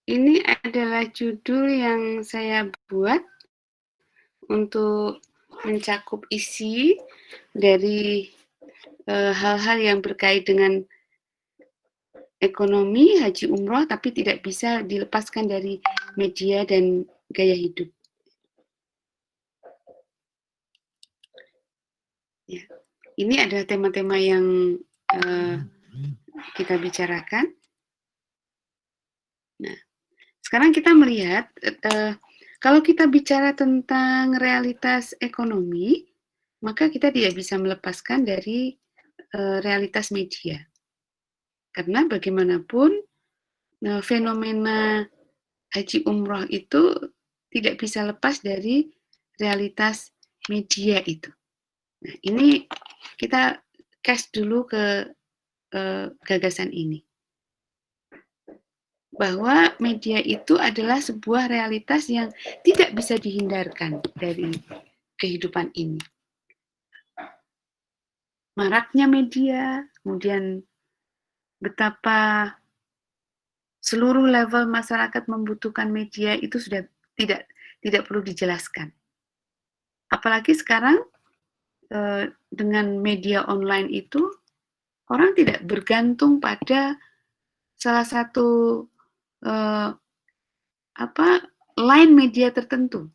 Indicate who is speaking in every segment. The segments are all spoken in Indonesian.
Speaker 1: Ini adalah judul yang saya buat untuk mencakup isi dari hal-hal yang berkait dengan ekonomi, haji umroh, tapi tidak bisa dilepaskan dari media dan gaya hidup. Ya. Ini adalah tema-tema yang kita bicarakan. Nah, sekarang kita melihat kalau kita bicara tentang realitas ekonomi, maka kita tidak bisa melepaskan dari realitas media. Karena bagaimanapun fenomena haji umroh itu tidak bisa lepas dari realitas media itu. Nah, ini kita cast dulu ke gagasan ini. Bahwa media itu adalah sebuah realitas yang tidak bisa dihindarkan dari kehidupan ini. Maraknya media, kemudian betapa seluruh level masyarakat membutuhkan media itu sudah tidak perlu dijelaskan. Apalagi sekarang dengan media online itu orang tidak bergantung pada salah satu line media tertentu.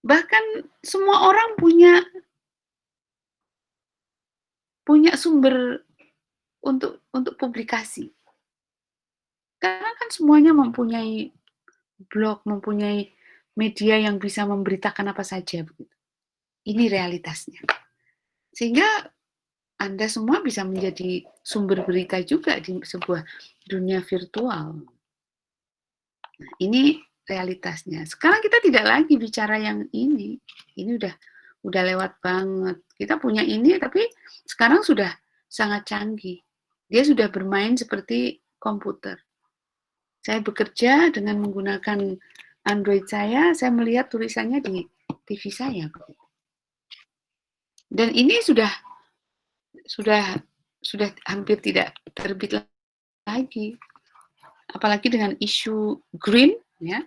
Speaker 1: Bahkan semua orang punya sumber untuk publikasi. Karena kan semuanya mempunyai blog, mempunyai media yang bisa memberitakan apa saja. Ini realitasnya. Sehingga Anda semua bisa menjadi sumber berita juga di sebuah dunia virtual. Nah, ini realitasnya. Sekarang kita tidak lagi bicara yang ini. Ini udah lewat banget. Kita punya ini, tapi sekarang sudah sangat canggih. Dia sudah bermain seperti komputer. Saya bekerja dengan menggunakan Android saya melihat tulisannya di TV saya. Dan ini sudah hampir tidak terbit lagi. Apalagi dengan isu green, ya.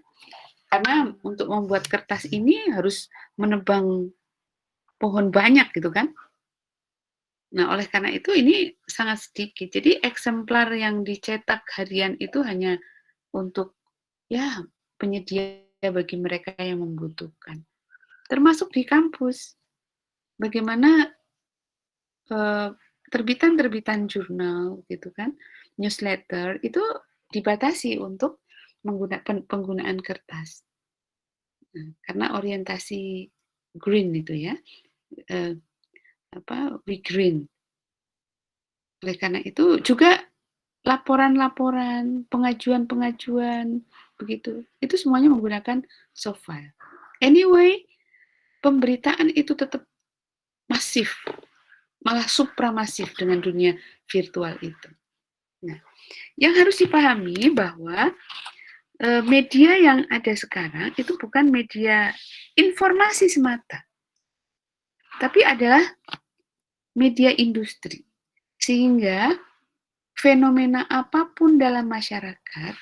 Speaker 1: Karena untuk membuat kertas ini harus menebang pohon banyak gitu kan. Nah, oleh karena itu ini sangat sedikit. Jadi eksemplar yang dicetak harian itu hanya untuk ya penyedia bagi mereka yang membutuhkan. Termasuk di kampus. Bagaimana terbitan-terbitan jurnal gitu kan, newsletter itu dibatasi untuk penggunaan kertas. Nah, karena orientasi green itu ya, we green. Oleh karena itu juga laporan-laporan, pengajuan-pengajuan, begitu. Itu semuanya menggunakan soft file. Anyway, pemberitaan itu tetap masif, malah supramasif dengan dunia virtual itu. Nah, yang harus dipahami bahwa media yang ada sekarang itu bukan media informasi semata, tapi adalah media industri. Sehingga fenomena apapun dalam masyarakat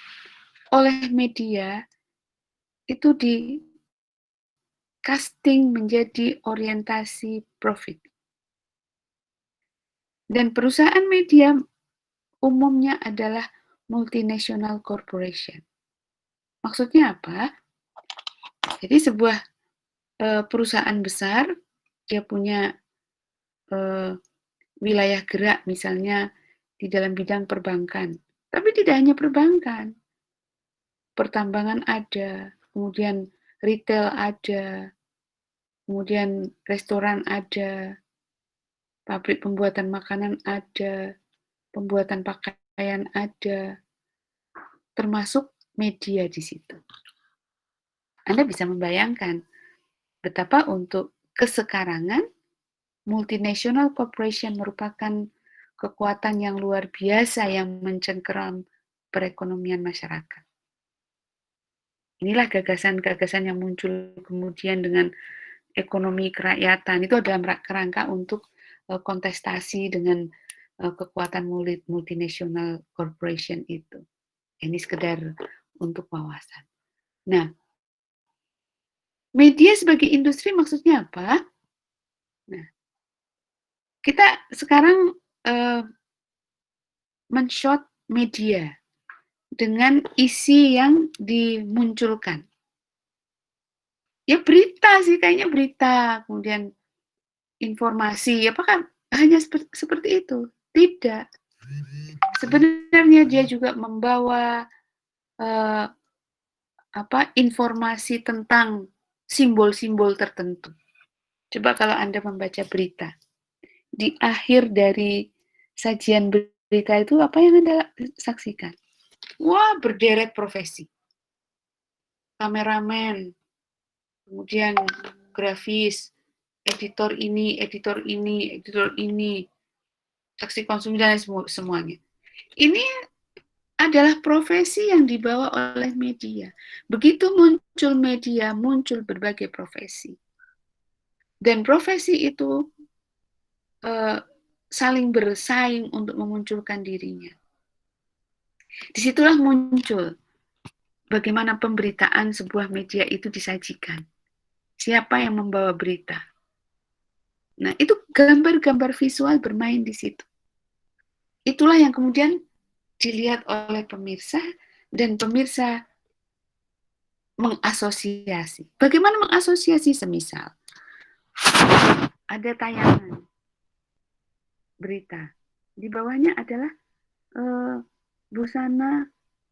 Speaker 1: oleh media itu di casting menjadi orientasi profit. Dan perusahaan media umumnya adalah multinational corporation. Maksudnya apa? Jadi sebuah perusahaan besar, dia punya wilayah gerak misalnya di dalam bidang perbankan. Tapi tidak hanya perbankan, pertambangan ada, kemudian retail ada, kemudian restoran ada, pabrik pembuatan makanan ada, pembuatan pakaian ada, termasuk media di situ. Anda bisa membayangkan betapa untuk kesekarangan multinational corporation merupakan kekuatan yang luar biasa yang mencengkeram perekonomian masyarakat. Inilah gagasan-gagasan yang muncul kemudian dengan ekonomi kerakyatan. Itu dalam kerangka untuk kontestasi dengan kekuatan multinational corporation itu. Ini sekedar untuk wawasan. Nah, media sebagai industri maksudnya apa? Nah, kita sekarang men-shot media dengan isi yang dimunculkan. Ya berita sih, kayaknya berita, kemudian informasi, apakah hanya seperti itu? Tidak. Sebenarnya dia juga membawa informasi tentang simbol-simbol tertentu. Coba kalau Anda membaca berita, di akhir dari sajian berita itu apa yang Anda saksikan? Wah, berderet profesi. Kameramen, kemudian grafis, editor ini, editor ini, editor ini, saksi konsumsi dan semuanya. Ini adalah profesi yang dibawa oleh media. Begitu muncul media, muncul berbagai profesi. Dan profesi itu saling bersaing untuk memunculkan dirinya. Disitulah muncul bagaimana pemberitaan sebuah media itu disajikan. Siapa yang membawa berita. Nah, itu gambar-gambar visual bermain di situ. Itulah yang kemudian dilihat oleh pemirsa, dan pemirsa mengasosiasi. Bagaimana mengasosiasi? Semisal ada tayangan berita, di bawahnya adalah busana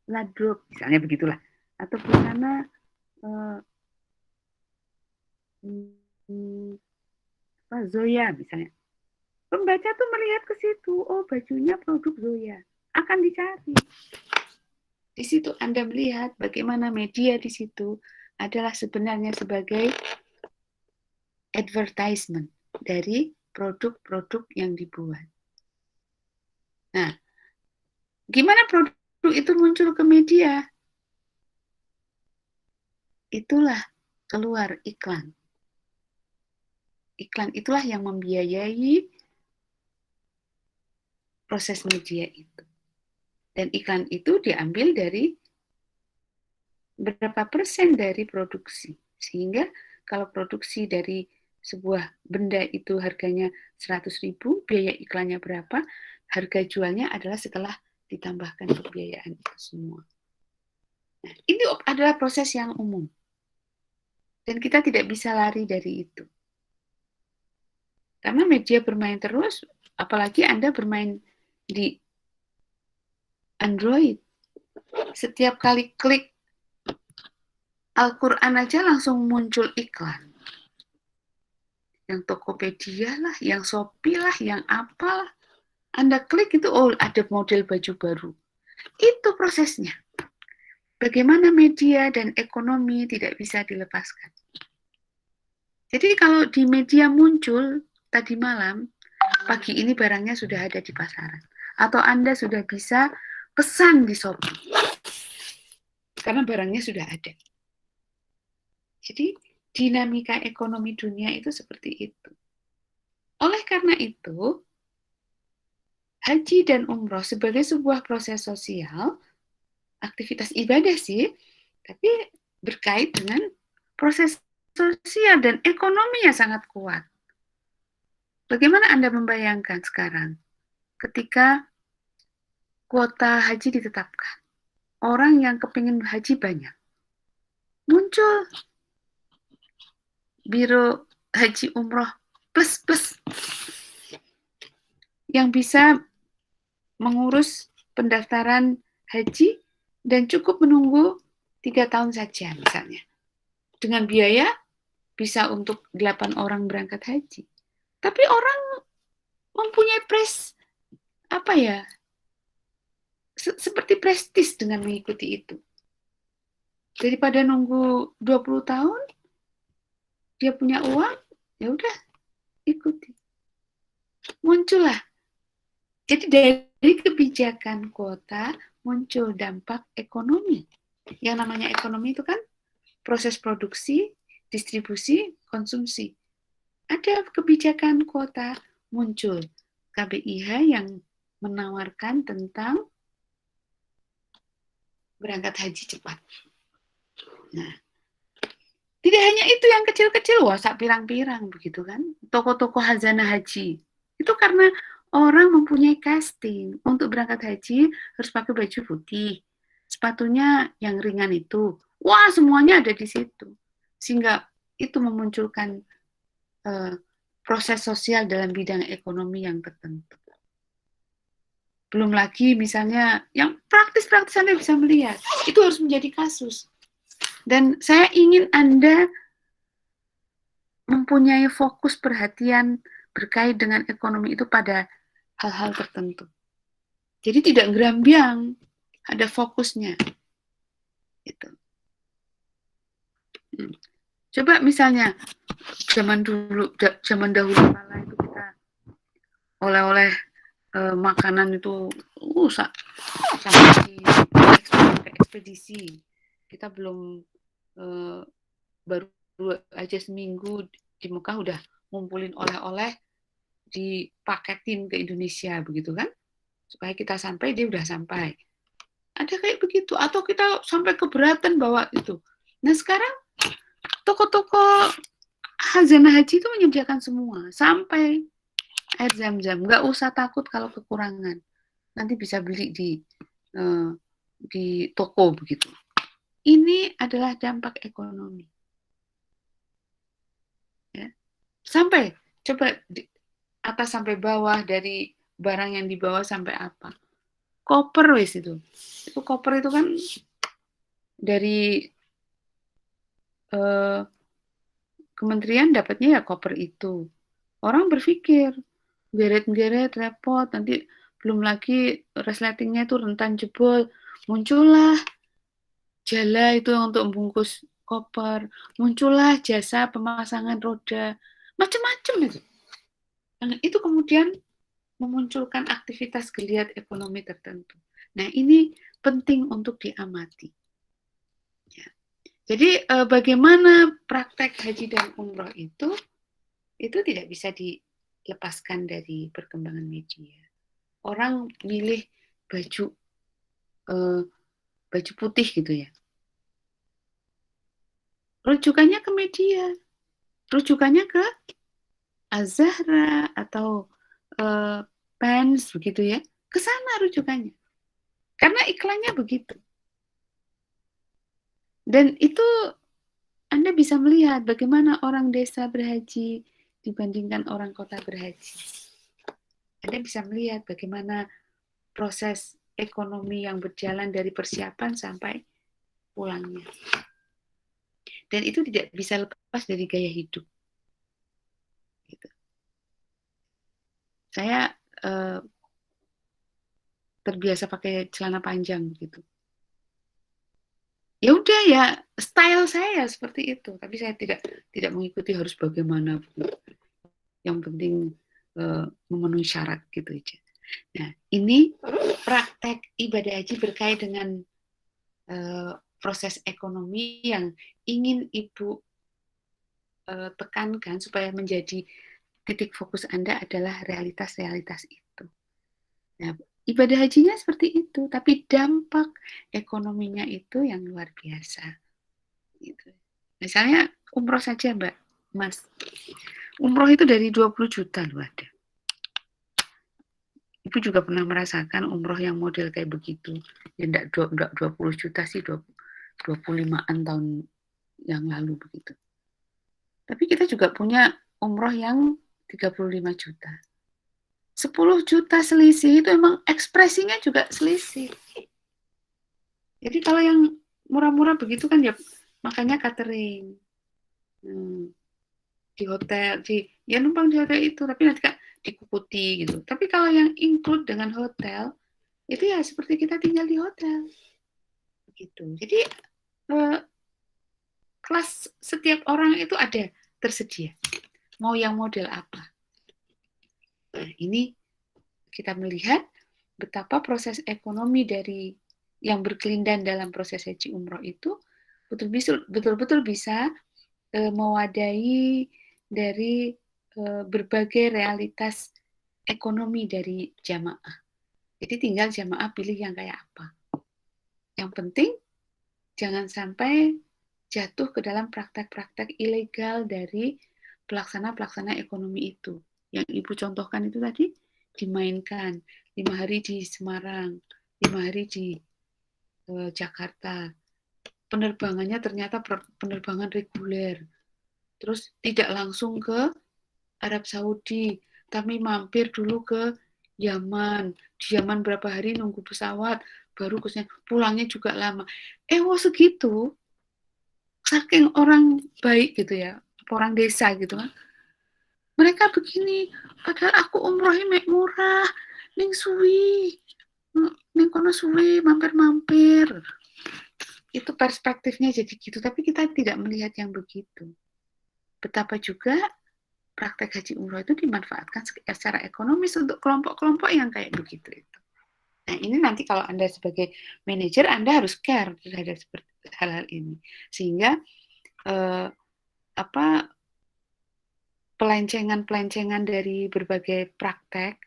Speaker 1: ladrok, misalnya begitulah, atau busana Zoya misalnya. Pembaca tuh melihat ke situ, oh bajunya produk Zoya, akan dicari. Di situ Anda melihat bagaimana media di situ adalah sebenarnya sebagai advertisement dari produk-produk yang dibuat. Nah, gimana produk itu muncul ke media? Itulah keluar iklan. Iklan itulah yang membiayai proses media itu. Dan iklan itu diambil dari berapa persen dari produksi. Sehingga kalau produksi dari sebuah benda itu harganya 100.000, biaya iklannya berapa, harga jualnya adalah setelah ditambahkan pembiayaan itu semua. Nah, ini adalah proses yang umum. Dan kita tidak bisa lari dari itu. Karena media bermain terus, apalagi Anda bermain di Android. Setiap kali klik Al-Quran aja langsung muncul iklan. Yang Tokopedia lah, yang Shopee lah, yang apalah. Anda klik itu, oh ada model baju baru. Itu prosesnya. Bagaimana media dan ekonomi tidak bisa dilepaskan. Jadi kalau di media muncul tadi malam, pagi ini barangnya sudah ada di pasaran. Atau Anda sudah bisa pesan di Shopee. Karena barangnya sudah ada. Jadi dinamika ekonomi dunia itu seperti itu. Oleh karena itu, haji dan umroh sebagai sebuah proses sosial, aktivitas ibadah sih, tapi berkait dengan proses sosial dan ekonomi yang sangat kuat. Bagaimana Anda membayangkan sekarang ketika kuota haji ditetapkan? Orang yang kepingin haji banyak. Muncul biro haji umroh plus yang bisa mengurus pendaftaran haji dan cukup menunggu 3 tahun saja misalnya. Dengan biaya bisa untuk 8 orang berangkat haji. Tapi orang mempunyai seperti prestis dengan mengikuti itu. Daripada nunggu 20 tahun, dia punya uang, ya udah ikuti. Muncullah. Jadi dari kebijakan kuota muncul dampak ekonomi. Yang namanya ekonomi itu kan proses produksi, distribusi, konsumsi. Ada kebijakan kuota muncul KBIH yang menawarkan tentang berangkat haji cepat. Nah, tidak hanya itu yang kecil-kecil, wah sak pirang-pirang begitu kan. Toko-toko hazanah haji. Itu karena orang mempunyai casting untuk berangkat haji harus pakai baju putih. Sepatunya yang ringan itu. Wah, semuanya ada di situ. Sehingga itu memunculkan proses sosial dalam bidang ekonomi yang tertentu. Belum lagi misalnya yang praktis-praktis Anda bisa melihat. Itu harus menjadi kasus. Dan saya ingin Anda mempunyai fokus perhatian berkait dengan ekonomi itu pada hal-hal tertentu. Jadi tidak gerambiang, ada fokusnya. Gitu. Coba misalnya zaman dahulu kala itu kita oleh-oleh makanan itu sampai ekspedisi. Kita belum baru aja seminggu di Mekah udah ngumpulin oleh-oleh dipaketin ke Indonesia begitu kan, supaya kita sampai dia udah sampai. Ada kayak begitu, atau kita sampai keberatan bawa itu. Nah sekarang toko-toko hazanah haji itu menyediakan semua, sampai air zam-zam, nggak usah takut kalau kekurangan, nanti bisa beli di toko begitu. Ini adalah dampak ekonomi. Ya. Sampai coba atas sampai bawah, dari barang yang dibawa sampai apa. Koper wis itu. Itu koper itu kan dari kementerian dapatnya ya koper itu. Orang berpikir geret-geret repot, nanti belum lagi resletingnya itu rentan jebol. Muncullah jala itu untuk membungkus koper, muncullah jasa pemasangan roda, macam-macam itu. Dan itu kemudian memunculkan aktivitas geliat ekonomi tertentu. Nah, ini penting untuk diamati. Ya. Jadi bagaimana praktek haji dan umroh itu tidak bisa dilepaskan dari perkembangan media. Orang milih baju putih gitu ya. Rujukannya ke media, rujukannya ke Azahra atau Pens begitu ya. Ke sana rujukannya. Karena iklannya begitu. Dan itu Anda bisa melihat bagaimana orang desa berhaji dibandingkan orang kota berhaji. Anda bisa melihat bagaimana proses ekonomi yang berjalan dari persiapan sampai pulangnya. Dan itu tidak bisa lepas dari gaya hidup. Gitu. Saya terbiasa pakai celana panjang gitu. Ya udah ya, style saya seperti itu, tapi saya tidak mengikuti harus bagaimana. Yang penting memenuhi syarat gitu aja. Nah, ini praktek ibadah haji berkait dengan proses ekonomi yang ingin Ibu tekankan supaya menjadi titik fokus Anda adalah realitas-realitas itu. Nah, ibadah hajinya seperti itu, tapi dampak ekonominya itu yang luar biasa. Gitu. Misalnya umroh saja, Mbak, Mas. Umroh itu dari 20 juta loh ada. Ibu juga pernah merasakan umroh yang model kayak begitu. Ya enggak 20 juta sih, 25-an tahun yang lalu begitu. Tapi kita juga punya umroh yang 35 juta. 10 juta selisih itu emang ekspresinya juga selisih. Jadi kalau yang murah-murah begitu kan ya makanya catering. Di hotel, ya numpang di hotel itu, tapi nanti Kak dikuputi gitu. Tapi kalau yang include dengan hotel, itu ya seperti kita tinggal di hotel. Gitu. Jadi kelas setiap orang itu ada tersedia. Mau yang model apa. Nah, ini kita melihat betapa proses ekonomi dari yang berkelindan dalam proses haji umroh itu betul-betul bisa mewadahi dari berbagai realitas ekonomi dari jamaah. Jadi tinggal jamaah pilih yang kayak apa. Yang penting jangan sampai jatuh ke dalam praktek-praktek ilegal dari pelaksana-pelaksana ekonomi itu. Yang Ibu contohkan itu tadi dimainkan 5 hari di Semarang, 5 hari di Jakarta. Penerbangannya ternyata penerbangan reguler. Terus tidak langsung ke Arab Saudi, tapi mampir dulu ke Yaman. Di Yaman berapa hari nunggu pesawat, baru pulangnya juga lama. Segitu, saking orang baik gitu ya, orang desa gitu kan. Mereka begini, padahal aku umrohnya murah, ning suwi, ning kono suwi, mampir-mampir. Itu perspektifnya jadi gitu, tapi kita tidak melihat yang begitu. Betapa juga praktek haji umroh itu dimanfaatkan secara ekonomis untuk kelompok-kelompok yang kayak begitu itu. Nah, ini nanti kalau Anda sebagai manajer, Anda harus care terhadap hal-hal ini. Sehingga pelencengan-pelencengan dari berbagai praktek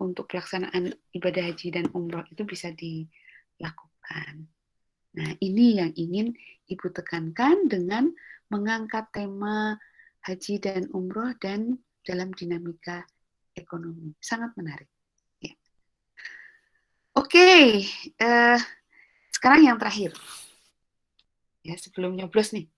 Speaker 1: untuk pelaksanaan ibadah haji dan umroh itu bisa dilakukan. Nah, ini yang ingin Ibu tekankan dengan mengangkat tema haji dan umroh dan dalam dinamika ekonomi. Sangat menarik. Ya. Oke, sekarang yang terakhir. Ya, sebelum nyoblos nih.